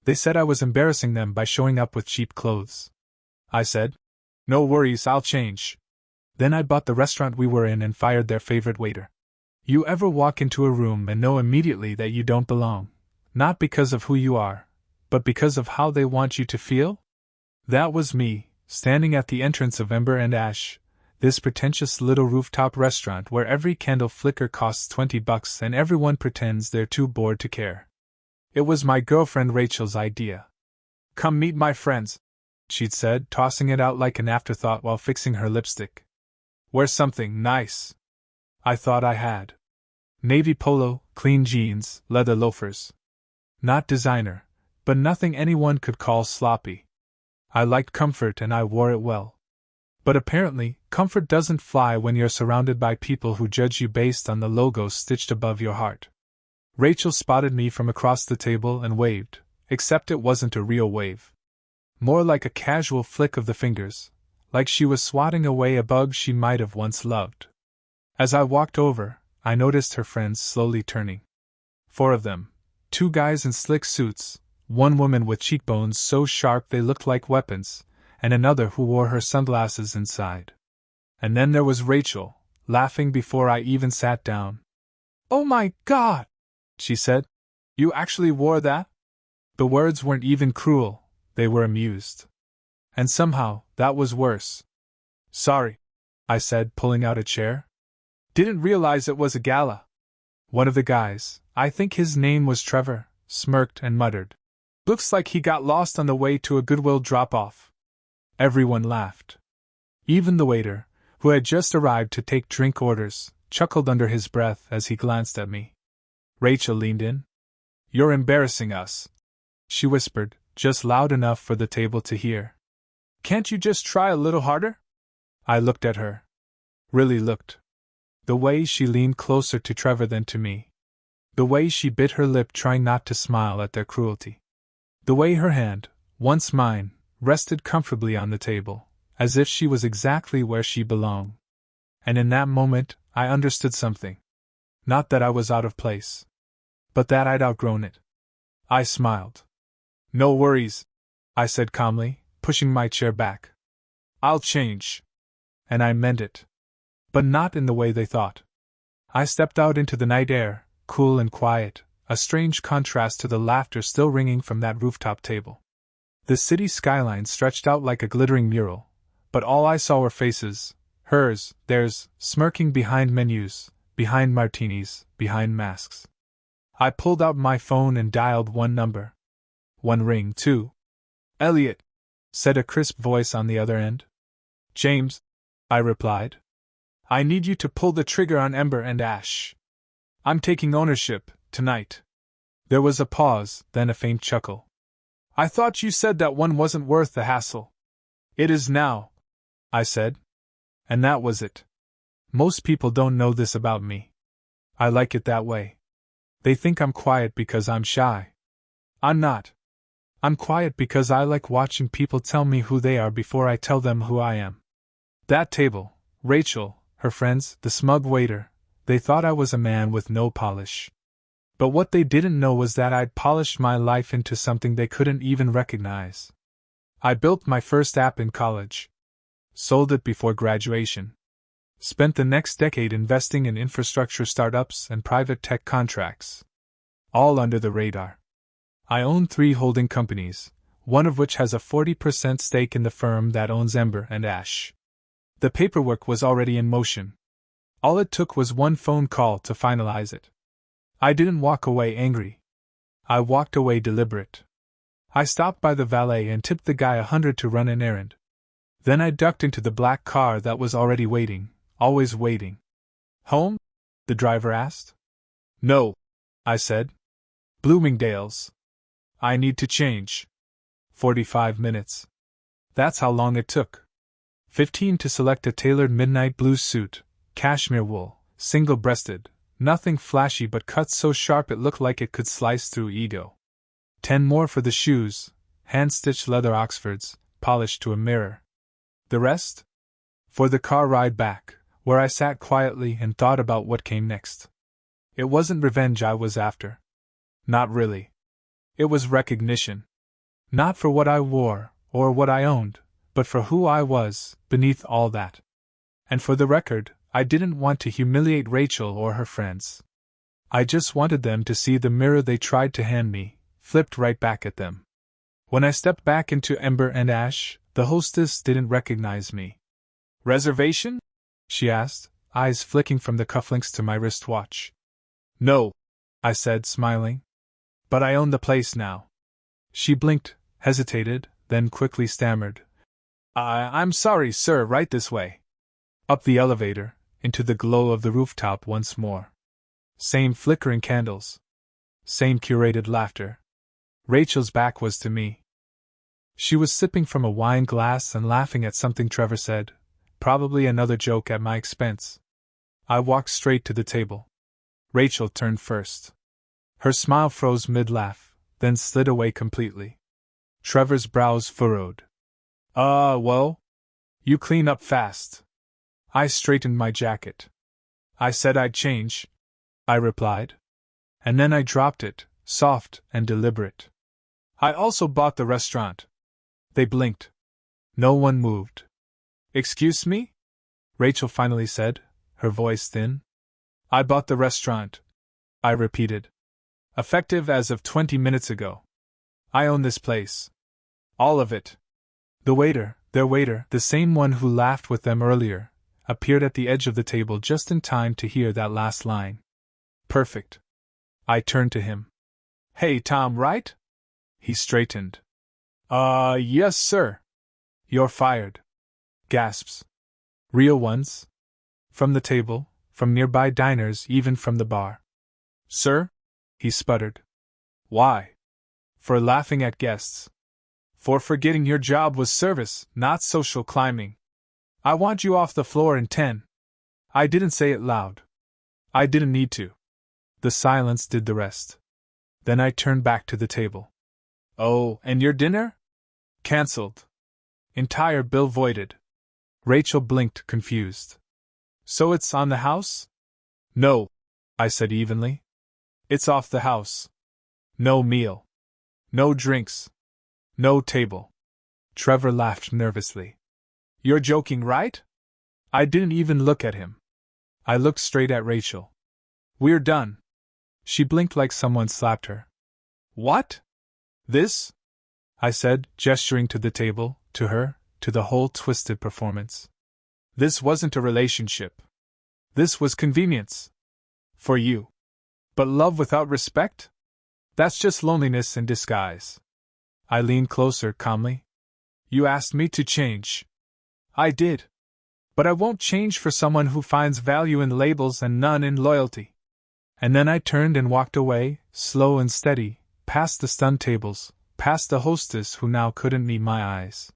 They said I was embarrassing them by showing up with cheap clothes. I said, "No worries, I'll change." Then I bought the restaurant we were in and fired their favorite waiter. You ever walk into a room and know immediately that you don't belong, not because of who you are, but because of how they want you to feel? That was me, standing at the entrance of Ember and Ash, this pretentious little rooftop restaurant where every candle flicker costs $20 and everyone pretends they're too bored to care. It was my girlfriend Rachel's idea. "Come meet my friends," she'd said, tossing it out like an afterthought while fixing her lipstick. "Wear something nice." I thought I had. Navy polo, clean jeans, leather loafers. Not designer, but nothing anyone could call sloppy. I liked comfort and I wore it well. But apparently, comfort doesn't fly when you're surrounded by people who judge you based on the logo stitched above your heart. Rachel spotted me from across the table and waved, except it wasn't a real wave. More like a casual flick of the fingers, like she was swatting away a bug she might have once loved. As I walked over, I noticed her friends slowly turning. 4 of them, 2 guys in slick suits, 1 woman with cheekbones so sharp they looked like weapons, and another who wore her sunglasses inside. And then there was Rachel, laughing before I even sat down. "Oh my God!" she said. "You actually wore that?" The words weren't even cruel, they were amused. And somehow, that was worse. "Sorry," I said, pulling out a chair. "Didn't realize it was a gala." One of the guys, I think his name was Trevor, smirked and muttered, "Looks like he got lost on the way to a Goodwill drop-off." Everyone laughed. Even the waiter, who had just arrived to take drink orders, chuckled under his breath as he glanced at me. Rachel leaned in. "You're embarrassing us," she whispered, just loud enough for the table to hear. "Can't you just try a little harder?" I looked at her. Really looked. The way she leaned closer to Trevor than to me. The way she bit her lip trying not to smile at their cruelty. The way her hand, once mine, rested comfortably on the table, as if she was exactly where she belonged. And in that moment, I understood something. Not that I was out of place, but that I'd outgrown it. I smiled. "No worries," I said calmly, pushing my chair back. "I'll change." And I meant it. But not in the way they thought. I stepped out into the night air, cool and quiet, a strange contrast to the laughter still ringing from that rooftop table. The city skyline stretched out like a glittering mural, but all I saw were faces, hers, theirs, smirking behind menus, behind martinis, behind masks. I pulled out my phone and dialed 1 number. 1 ring, 2. "Elliot," said a crisp voice on the other end. "James," I replied. "I need you to pull the trigger on Ember and Ash. I'm taking ownership, tonight." There was a pause, then a faint chuckle. "I thought you said that one wasn't worth the hassle." "It is now," I said. And that was it. Most people don't know this about me. I like it that way. They think I'm quiet because I'm shy. I'm not. I'm quiet because I like watching people tell me who they are before I tell them who I am. That table, Rachel, her friends, the smug waiter, they thought I was a man with no polish. But what they didn't know was that I'd polished my life into something they couldn't even recognize. I built my first app in college. Sold it before graduation. Spent the next decade investing in infrastructure startups and private tech contracts. All under the radar. I own 3 holding companies, one of which has a 40% stake in the firm that owns Ember and Ash. The paperwork was already in motion. All it took was 1 phone call to finalize it. I didn't walk away angry. I walked away deliberate. I stopped by the valet and tipped the guy $100 to run an errand. Then I ducked into the black car that was already waiting, always waiting. "Home?" the driver asked. "No," I said. "Bloomingdale's. I need to change." 45 minutes. That's how long it took. 15 to select a tailored midnight blue suit, cashmere wool, single-breasted, nothing flashy but cut so sharp it looked like it could slice through ego. 10 more for the shoes, hand-stitched leather Oxfords, polished to a mirror. The rest? For the car ride back, where I sat quietly and thought about what came next. It wasn't revenge I was after. Not really. It was recognition. Not for what I wore, or what I owned, but for who I was, beneath all that. And for the record, I didn't want to humiliate Rachel or her friends. I just wanted them to see the mirror they tried to hand me, flipped right back at them. When I stepped back into ember and ash, the hostess didn't recognize me. "Reservation?" she asked, eyes flicking from the cufflinks to my wristwatch. "No," I said, smiling. "But I own the place now." She blinked, hesitated, then quickly stammered. I'm sorry, sir, right this way." Up the elevator, into the glow of the rooftop once more. Same flickering candles. Same curated laughter. Rachel's back was to me. She was sipping from a wine glass and laughing at something Trevor said, probably another joke at my expense. I walked straight to the table. Rachel turned first. Her smile froze mid-laugh, then slid away completely. Trevor's brows furrowed. Well? You clean up fast." I straightened my jacket. "I said I'd change," I replied. And then I dropped it, soft and deliberate. "I also bought the restaurant." They blinked. No one moved. "Excuse me?" Rachel finally said, her voice thin. "I bought the restaurant," I repeated. "Effective as of 20 minutes ago. I own this place. All of it." The waiter, their waiter, the same one who laughed with them earlier, appeared at the edge of the table just in time to hear that last line. Perfect. I turned to him. "Hey, Tom, right?" He straightened. Yes, sir." "You're fired." Gasps. Real ones. From the table, from nearby diners, even from the bar. "Sir?" he sputtered. "Why?" "For laughing at guests. For forgetting your job was service, not social climbing. I want you off the floor in 10. I didn't say it loud. I didn't need to. The silence did the rest. Then I turned back to the table. "Oh, and your dinner?" "Cancelled. Entire bill voided." Rachel blinked, confused. "So it's on the house?" "No," I said evenly. "It's off the house. No meal. No drinks. No table." Trevor laughed nervously. "You're joking, right?" I didn't even look at him. I looked straight at Rachel. "We're done." She blinked like someone slapped her. "What? This?" I said, gesturing to the table, to her, to the whole twisted performance. "This wasn't a relationship. This was convenience. For you. But love without respect? That's just loneliness in disguise." I leaned closer, calmly. "You asked me to change." "I did. But I won't change for someone who finds value in labels and none in loyalty." And then I turned and walked away, slow and steady, past the stunned tables, past the hostess who now couldn't meet my eyes.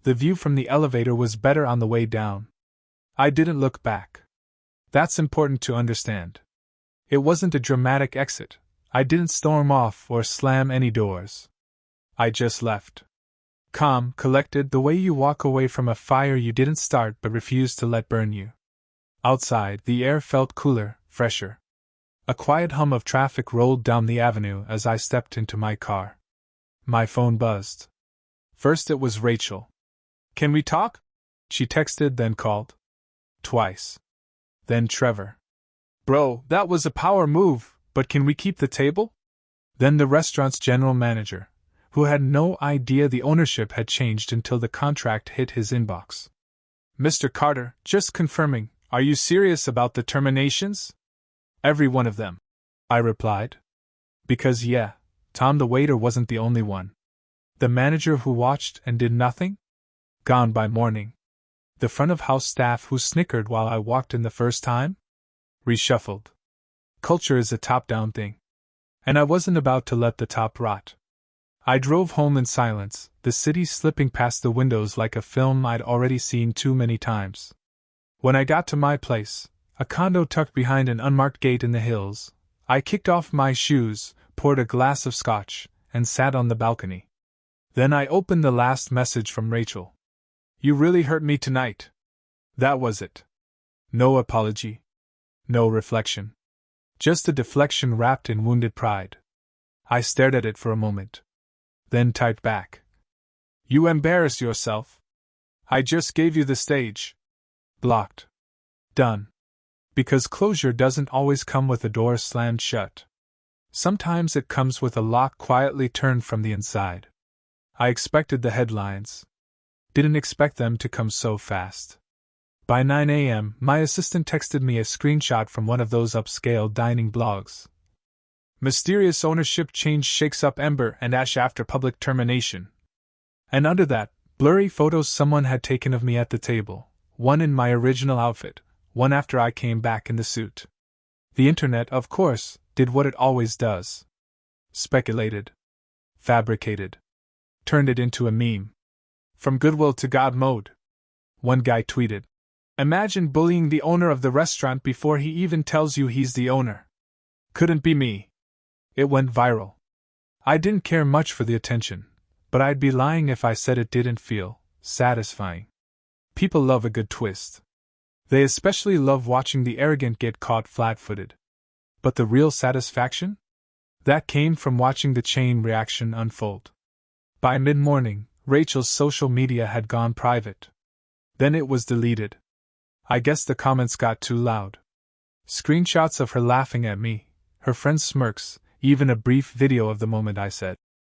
The view from the elevator was better on the way down. I didn't look back. That's important to understand. It wasn't a dramatic exit. I didn't storm off or slam any doors. I just left. Calm, collected, the way you walk away from a fire you didn't start but refused to let burn you. Outside, the air felt cooler, fresher. A quiet hum of traffic rolled down the avenue as I stepped into my car. My phone buzzed. First it was Rachel. "Can we talk?" she texted, then called. Twice. Then Trevor. "Bro, that was a power move, but can we keep the table?" Then the restaurant's general manager, who had no idea the ownership had changed until the contract hit his inbox. "Mr. Carter, just confirming, are you serious about the terminations?" "Every one of them," I replied. Because Tom the waiter wasn't the only one. The manager who watched and did nothing? Gone by morning. The front of house staff who snickered while I walked in the first time? Reshuffled. Culture is a top-down thing. And I wasn't about to let the top rot. I drove home in silence, the city slipping past the windows like a film I'd already seen too many times. When I got to my place, a condo tucked behind an unmarked gate in the hills, I kicked off my shoes, poured a glass of scotch, and sat on the balcony. Then I opened the last message from Rachel. "You really hurt me tonight." That was it. No apology. No reflection. Just a deflection wrapped in wounded pride. I stared at it for a moment. then typed back. You embarrassed yourself. I just gave you the stage. Blocked. Done. Because closure doesn't always come with a door slammed shut. Sometimes it comes with a lock quietly turned from the inside. I expected the headlines. Didn't expect them to come so fast. By 9 a.m., my assistant texted me a screenshot from one of those upscale dining blogs. Mysterious ownership change shakes up Ember and Ash after public termination. And under that, blurry photos someone had taken of me at the table, one in my original outfit, one after I came back in the suit. The internet, of course, did what it always does. Speculated. Fabricated. Turned it into a meme. From goodwill to God mode. One guy tweeted, "Imagine bullying the owner of the restaurant before he even tells you he's the owner." Couldn't be me. It went viral. I didn't care much for the attention, but I'd be lying if I said it didn't feel satisfying. People love a good twist. They especially love watching the arrogant get caught flat-footed. But the real satisfaction? That came from watching the chain reaction unfold. By mid-morning, Rachel's social media had gone private. Then it was deleted. I guess the comments got too loud. Screenshots of her laughing at me, her friends' smirks, even a brief video of the moment I said,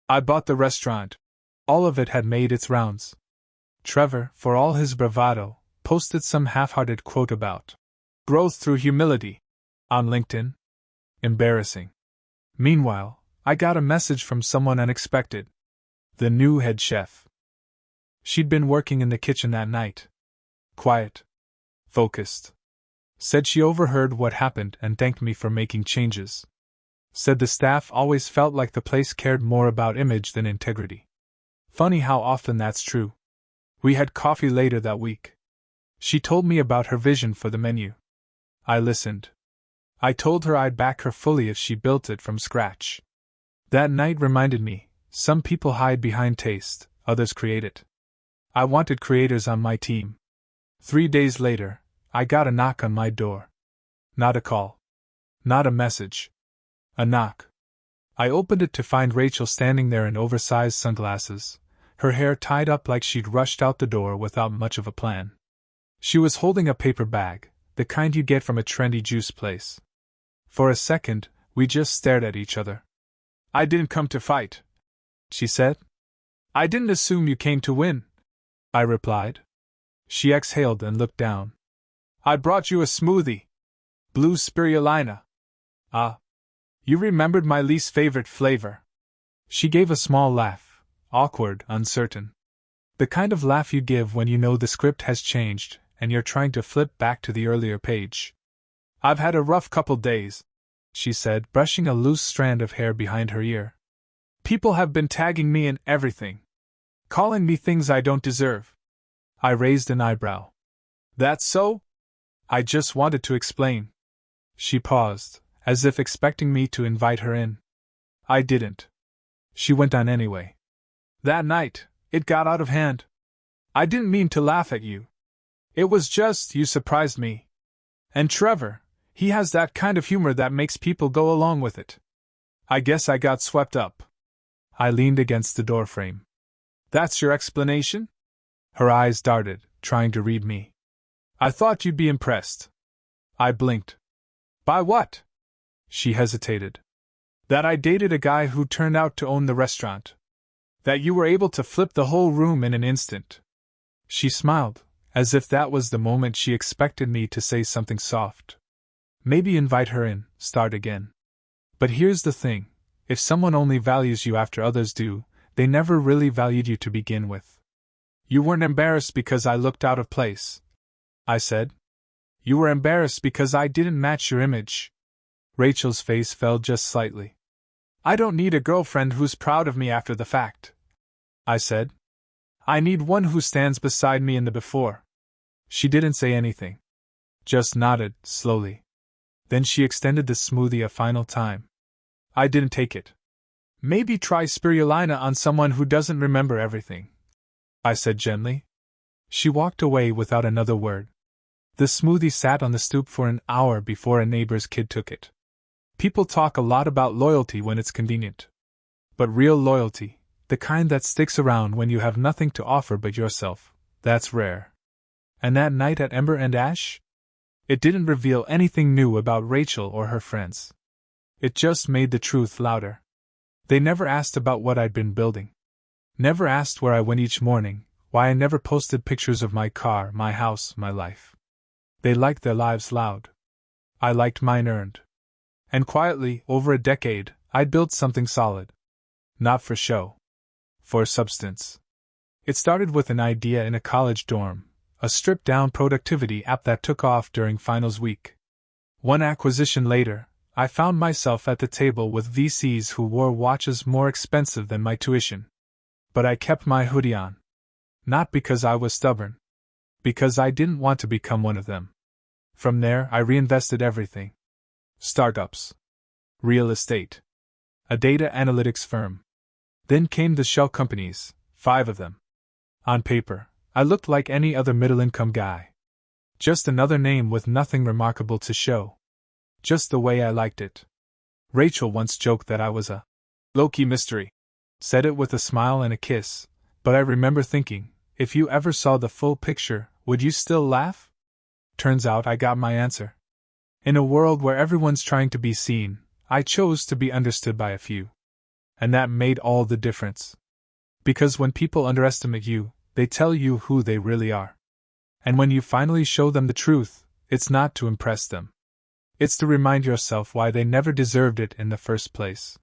"I bought the restaurant." All of it had made its rounds. Trevor, for all his bravado, posted some half-hearted quote about growth through humility on LinkedIn. Embarrassing. Meanwhile, I got a message from someone unexpected. The new head chef. She'd been working in the kitchen that night. Quiet. Focused. Said she overheard what happened and thanked me for making changes. Said the staff always felt like the place cared more about image than integrity. Funny how often that's true. We had coffee later that week. She told me about her vision for the menu. I listened. I told her I'd back her fully if she built it from scratch. That night reminded me, some people hide behind taste, others create it. I wanted creators on my team. 3 days later, I got a knock on my door. Not a call. Not a message. A knock. I opened it to find Rachel standing there in oversized sunglasses, her hair tied up like she'd rushed out the door without much of a plan. She was holding a paper bag, the kind you get from a trendy juice place. For a second, we just stared at each other. "I didn't come to fight," she said. "I didn't assume you came to win," I replied. She exhaled and looked down. "I brought you a smoothie. Blue spirulina." "Ah. You remembered my least favorite flavor." She gave a small laugh, awkward, uncertain. The kind of laugh you give when you know the script has changed and you're trying to flip back to the earlier page. "I've had a rough couple days," she said, brushing a loose strand of hair behind her ear. "People have been tagging me in everything. Calling me things I don't deserve." I raised an eyebrow. "That's so?" I just wanted to explain. She paused, as if expecting me to invite her in. I didn't. She went on anyway. "That night, it got out of hand. I didn't mean to laugh at you. It was just, you surprised me. And Trevor, he has that kind of humor that makes people go along with it. I guess I got swept up." I leaned against the doorframe. "That's your explanation?" Her eyes darted, trying to read me. "I thought you'd be impressed." I blinked. "By what?" She hesitated. "That I dated a guy who turned out to own the restaurant. That you were able to flip the whole room in an instant." She smiled, as if that was the moment she expected me to say something soft. Maybe invite her in, start again. But here's the thing, if someone only values you after others do, they never really valued you to begin with. "You weren't embarrassed because I looked out of place," I said. "You were embarrassed because I didn't match your image." Rachel's face fell just slightly. "I don't need a girlfriend who's proud of me after the fact," I said. "I need one who stands beside me in the before." She didn't say anything. Just nodded, slowly. Then she extended the smoothie a final time. I didn't take it. "Maybe try spirulina on someone who doesn't remember everything," I said gently. She walked away without another word. The smoothie sat on the stoop for an hour before a neighbor's kid took it. People talk a lot about loyalty when it's convenient. But real loyalty, The kind that sticks around when you have nothing to offer but yourself. That's rare. And that night at Ember and Ash? It didn't reveal anything new about Rachel or her friends. It just made the truth louder. They never asked about what I'd been building. Never asked where I went each morning, why I never posted pictures of my car, my house, my life. They liked their lives loud. I liked mine earned. And quietly, over a decade, I'd built something solid. Not for show. For substance. It started with an idea in a college dorm, a stripped-down productivity app that took off during finals week. One acquisition later, I found myself at the table with VCs who wore watches more expensive than my tuition. But I kept my hoodie on. Not because I was stubborn. Because I didn't want to become one of them. From there, I reinvested everything. Startups. Real estate. A data analytics firm. Then came the shell companies, 5 of them. On paper, I looked like any other middle-income guy. Just another name with nothing remarkable to show. Just the way I liked it. Rachel once joked that I was a low-key mystery. Said it with a smile and a kiss, but I remember thinking, if you ever saw the full picture, would you still laugh? Turns out I got my answer. In a world where everyone's trying to be seen, I chose to be understood by a few. And that made all the difference. Because when people underestimate you, they tell you who they really are. And when you finally show them the truth, it's not to impress them. It's to remind yourself why they never deserved it in the first place.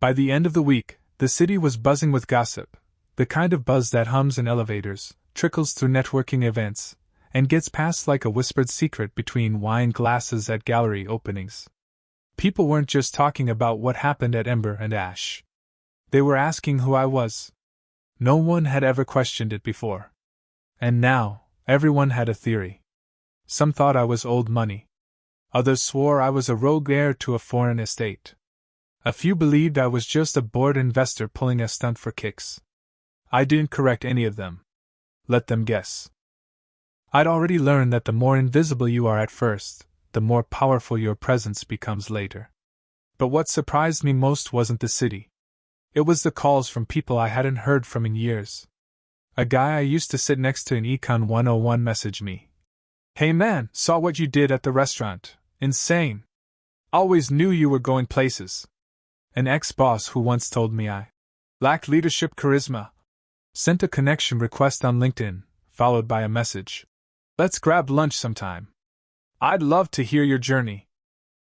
By the end of the week, the city was buzzing with gossip, the kind of buzz that hums in elevators, trickles through networking events, and gets passed like a whispered secret between wine glasses at gallery openings. People weren't just talking about what happened at Ember and Ash. They were asking who I was. No one had ever questioned it before. And now, everyone had a theory. Some thought I was old money. Others swore I was a rogue heir to a foreign estate. A few believed I was just a bored investor pulling a stunt for kicks. I didn't correct any of them. Let them guess. I'd already learned that the more invisible you are at first, the more powerful your presence becomes later. But what surprised me most wasn't the city. It was the calls from people I hadn't heard from in years. A guy I used to sit next to in Econ 101 messaged me. "Hey man, saw what you did at the restaurant. Insane. Always knew you were going places." An ex-boss who once told me I lacked leadership charisma sent a connection request on LinkedIn, followed by a message. "Let's grab lunch sometime. I'd love to hear your journey."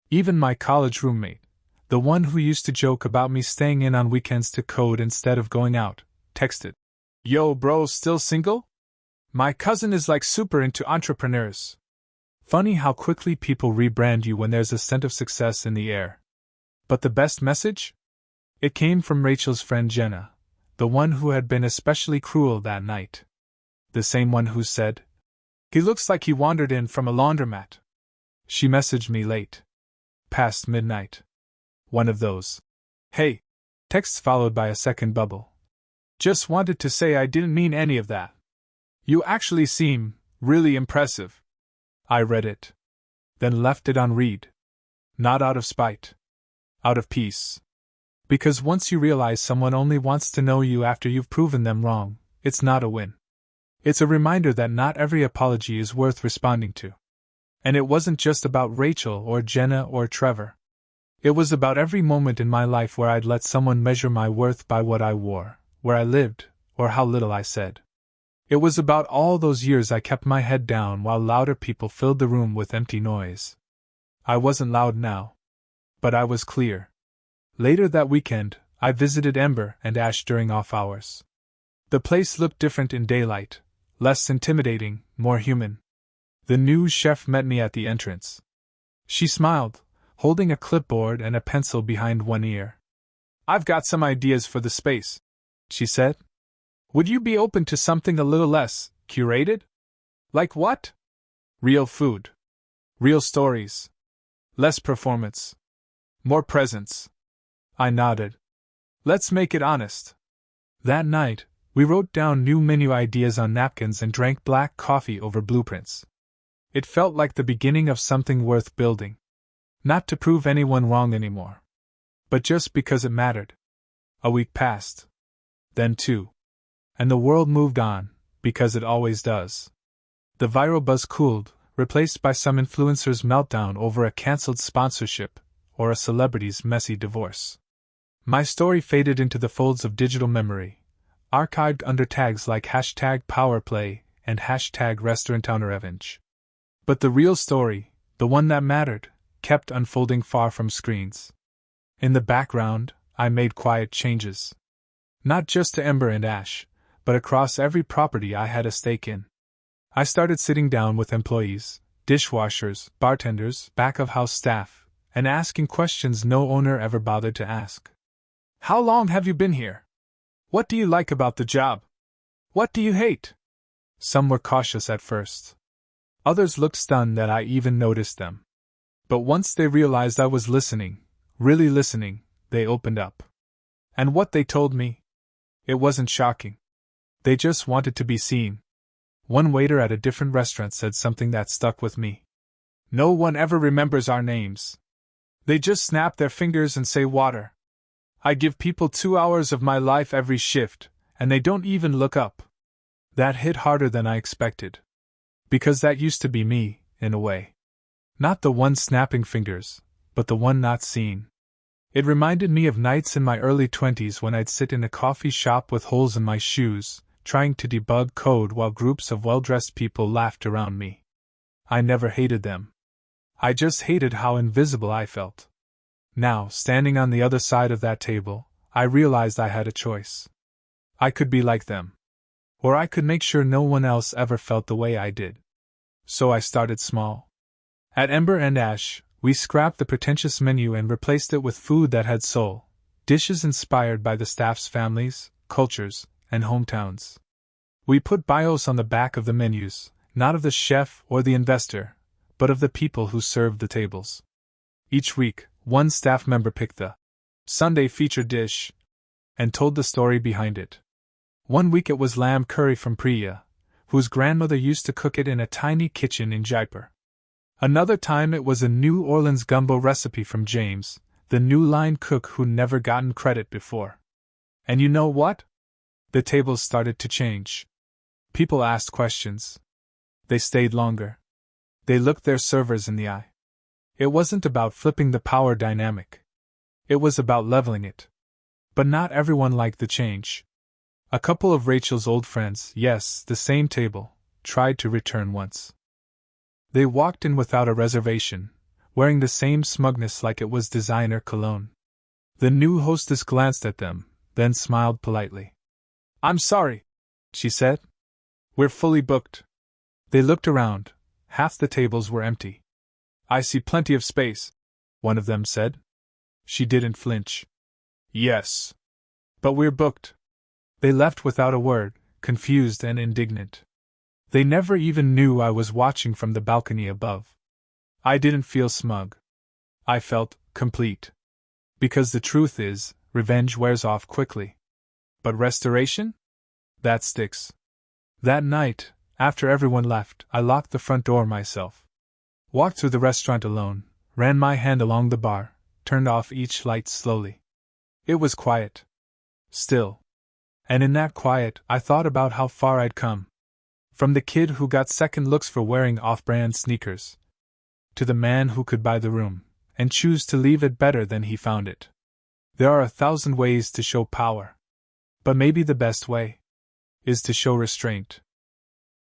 Even my college roommate, the one who used to joke about me staying in on weekends to code instead of going out, texted, "Yo bro, still single? My cousin is like super into entrepreneurs." Funny how quickly people rebrand you when there's a scent of success in the air. But the best message? It came from Rachel's friend Jenna, the one who had been especially cruel that night. The same one who said, "He looks like he wandered in from a laundromat." She messaged me late. Past midnight. One of those "Hey" texts followed by a second bubble. "Just wanted to say I didn't mean any of that. You actually seem really impressive." I read it. Then left it on read. Not out of spite. Out of peace. Because once you realize someone only wants to know you after you've proven them wrong, it's not a win. It's a reminder that not every apology is worth responding to. And it wasn't just about Rachel or Jenna or Trevor. It was about every moment in my life where I'd let someone measure my worth by what I wore, where I lived, or how little I said. It was about all those years I kept my head down while louder people filled the room with empty noise. I wasn't loud now. But I was clear. Later that weekend, I visited Ember and Ash during off hours. The place looked different in daylight, less intimidating, more human. The new chef met me at the entrance. She smiled, holding a clipboard and a pencil behind one ear. "I've got some ideas for the space," she said. "Would you be open to something a little less curated?" "Like what?" "Real food. Real stories. Less performance. More presence." I nodded. "Let's make it honest." That night, we wrote down new menu ideas on napkins and drank black coffee over blueprints. It felt like the beginning of something worth building. Not to prove anyone wrong anymore. But just because it mattered. A week passed. then two. And the world moved on, because it always does. The viral buzz cooled, replaced by some influencer's meltdown over a cancelled sponsorship, or a celebrity's messy divorce. My story faded into the folds of digital memory, archived under tags like #powerplay and #restaurantrevenge. But the real story, the one that mattered, kept unfolding far from screens. In the background, I made quiet changes. Not just to Ember and Ash, but across every property I had a stake in. I started sitting down with employees, dishwashers, bartenders, back-of-house staff, and asking questions no owner ever bothered to ask. How long have you been here? What do you like about the job? What do you hate? Some were cautious at first. Others looked stunned that I even noticed them. But once they realized I was listening, really listening, they opened up. And what they told me? It wasn't shocking. They just wanted to be seen. One waiter at a different restaurant said something that stuck with me. No one ever remembers our names. They just snap their fingers and say water. I give people 2 hours of my life every shift, and they don't even look up. That hit harder than I expected. Because that used to be me, in a way. Not the one snapping fingers, but the one not seen. It reminded me of nights in my early 20s when I'd sit in a coffee shop with holes in my shoes, trying to debug code while groups of well-dressed people laughed around me. I never hated them. I just hated how invisible I felt. Now, standing on the other side of that table, I realized I had a choice. I could be like them. Or I could make sure no one else ever felt the way I did. So I started small. At Ember and Ash, we scrapped the pretentious menu and replaced it with food that had soul, dishes inspired by the staff's families, cultures, and hometowns. We put bios on the back of the menus, not of the chef or the investor, but of the people who served the tables. Each week, one staff member picked the Sunday feature dish and told the story behind it. One week it was lamb curry from Priya, whose grandmother used to cook it in a tiny kitchen in Jaipur. Another time it was a New Orleans gumbo recipe from James, the new line cook who'd never gotten credit before. And you know what? The tables started to change. People asked questions. They stayed longer. They looked their servers in the eye. It wasn't about flipping the power dynamic. It was about leveling it. But not everyone liked the change. A couple of Rachel's old friends, yes, the same table, tried to return once. They walked in without a reservation, wearing the same smugness like it was designer cologne. The new hostess glanced at them, then smiled politely. I'm sorry, she said. We're fully booked. They looked around. Half the tables were empty. I see plenty of space, one of them said. She didn't flinch. Yes. But we're booked. They left without a word, confused and indignant. They never even knew I was watching from the balcony above. I didn't feel smug. I felt complete. Because the truth is, revenge wears off quickly. But restoration? That sticks. That night, after everyone left, I locked the front door myself. Walked through the restaurant alone, ran my hand along the bar, turned off each light slowly. It was quiet. Still. And in that quiet, I thought about how far I'd come. From the kid who got second looks for wearing off-brand sneakers, to the man who could buy the room, and choose to leave it better than he found it. There are 1,000 ways to show power. But maybe the best way is to show restraint.